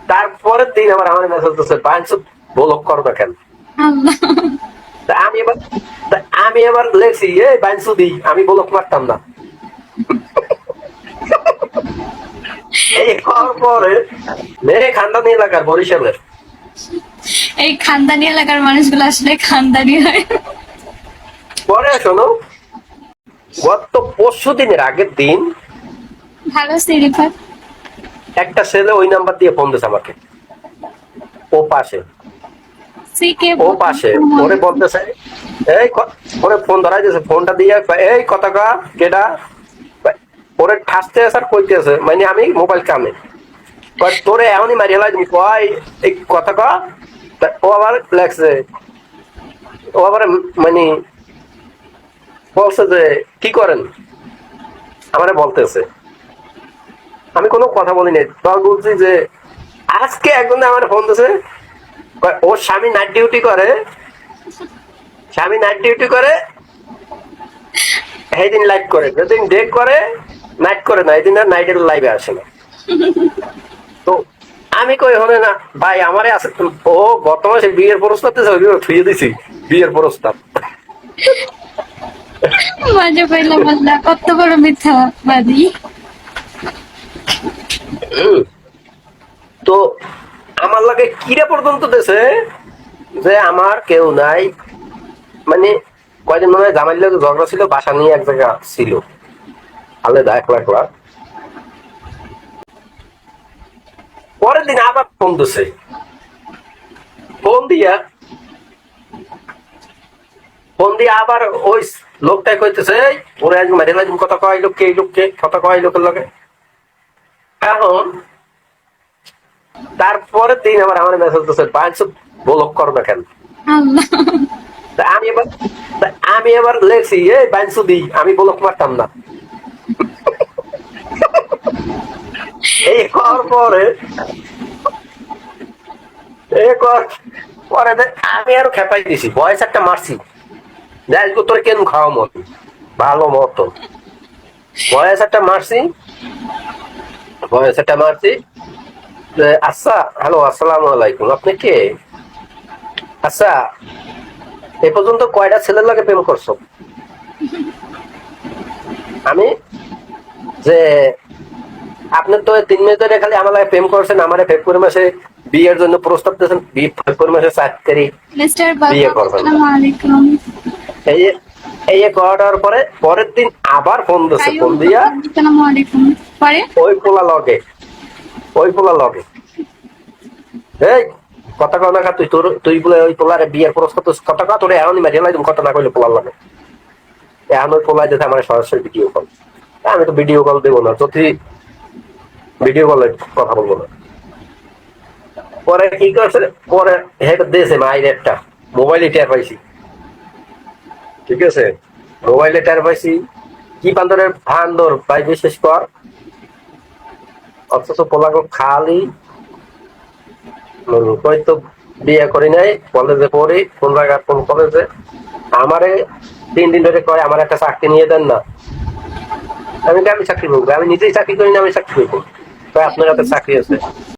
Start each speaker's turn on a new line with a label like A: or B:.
A: তারপরের দিন আমার মেসেজ দিচ্ছে বাইনসু ব্লক করো না কেন।
B: আল্লাহ।
A: তা আমি এবার লেখছি এই বাইনসু দি আমি ব্লক মারতাম না। এই হওয়ার পরে মেয়ে খানদানি এলাকার বরিশালের
B: এই খানদানি এলাকার মানুষগুলো আসলে খানদানি হয়।
A: পরে শোনো, গত পরশু দিনের আগের দিন
B: ভালো সিরিফাত।
A: একটা ছেলে ওই নাম্বার দিয়ে ফোন দিয়েছে আমাকে, ও পাশে
B: সিকে
A: ও পাশে ওরে বলতেছে এই ওরে ফোন ধরাই দিয়েছে, ফোনটা দিয়ে এই কথা কা কেডা ওরে ঠাসতে আছে আর কইতেছে মানে আমি মোবাইল কামে তোরে এমনই মারি হেলাই তুমি কয় এই কথা কা। ও আবার লেখছে, ও আবার মানে বলছে যে কি করেন আমারে বলতেছে, আমি কোনো কথা বলিনি। তখন বলছি যে আজকে একজন আমার ফোন দিয়েছে, ওর স্বামী নাইট ডিউটি করে, স্বামী নাইট ডিউটি করে সেই দিন লাইভ করে, যেদিন ডে করে নাইট করে না, এই দিন আর নাইটের লাইভে আসে না। তো আমি কই হলে না ভাই আমারে আছে, ও গত মাসে বিয়ের প্রস্তাব ছুঁয়ে দিছি বিয়ের প্রস্তাব।
B: মজা পাইলাম আল্লাহ, কত বড় মিথ্যাবাদী।
A: তো আমার লাগে কিরা পর্যন্ত দেশে যে আমার কেউ নাই, মানে কয়দিন মনে হয় জামাইল লোক ঝগড়া ছিল, বাসা নিয়ে এক জায়গা ছিল আলাদা একলা একলা। পরের দিন আবার ফোন দিছে, ফোন দিয়ে আবার ওই লোকটাই কইতেছে ওরে আজ মারি লাগবে কথা কয় লোককে, এই লোককে কথা কয় লোকের লগে। এখন তারপরের দিন আমার মেসেজ দিচ্ছে বাইনসু ব্লক করো না কেন।
B: আল্লাহ।
A: তা আমি এবার লেখছি এই বাইনসু দি আমি ব্লক মারতাম না। এই হওয়ার পরে পরে আমি আরো খেপাই দিছি, বয়স একটা মারছি যাই তোর কেন খাওয়া মতো ভালো মতো বয়স একটা মারছি, আচ্ছা হ্যালো আসসালামু আলাইকুম, আপনি কে? আচ্ছা এ পর্যন্ত কয়টা ছেলের লাগে প্রেম করছো? আমি যে আপনি তো 3 মিনিট ধরে খালি আমার লাগে প্রেম করছেন, আমার ফেব্রুয়ারি মাসে বিয়ের জন্য প্রস্তাব দিয়েছেন, ফেব্রুয়ারি মাসে 4 তারিখ
B: মিস্টার
A: বিয়ে
B: বাবু
A: করবেন।
B: আসসালামু আলাইকুম।
A: এই এই করার পরে পরের দিন আবার ফোন দিচ্ছে, ফোন দিয়া
B: আসসালামু আলাইকুম পরে
A: ওই পোলা লগে এই কথা কও না খা, তুই বলে ওই পোলারে বিয়ের প্রস্তাব কথা কা তোরে এমনই মারি হেলাই তুমি কথা না কইলে পোলার লাগে। এখন ওই পোলাই দিতে আমার সরাসরি ভিডিও কল, আমি তো ভিডিও কল দেবো না, যদি ভিডিও কলে কথা বলবো না। পরে কি করছে, পরে হেটা দিয়েছে মায়ের একটা মোবাইলে টের পাইছি, ঠিক আছে মোবাইলে টের পাইছি কি বান্দরের বান্দর ভাই বিশেষ কর, অথচ পোলাগো খালি হয়তো বিয়ে করি নাই, কলেজে পড়ি, কোন জায়গায় কোন কলেজে, আমারে 3 দিন ধরে কয় আমার একটা চাকরি নিয়ে দেন না। আমি চাকরি করবো, আমি নিজেই চাকরি করি না, আমি চাকরি করবো, আপনার হাতে চাকরি আছে।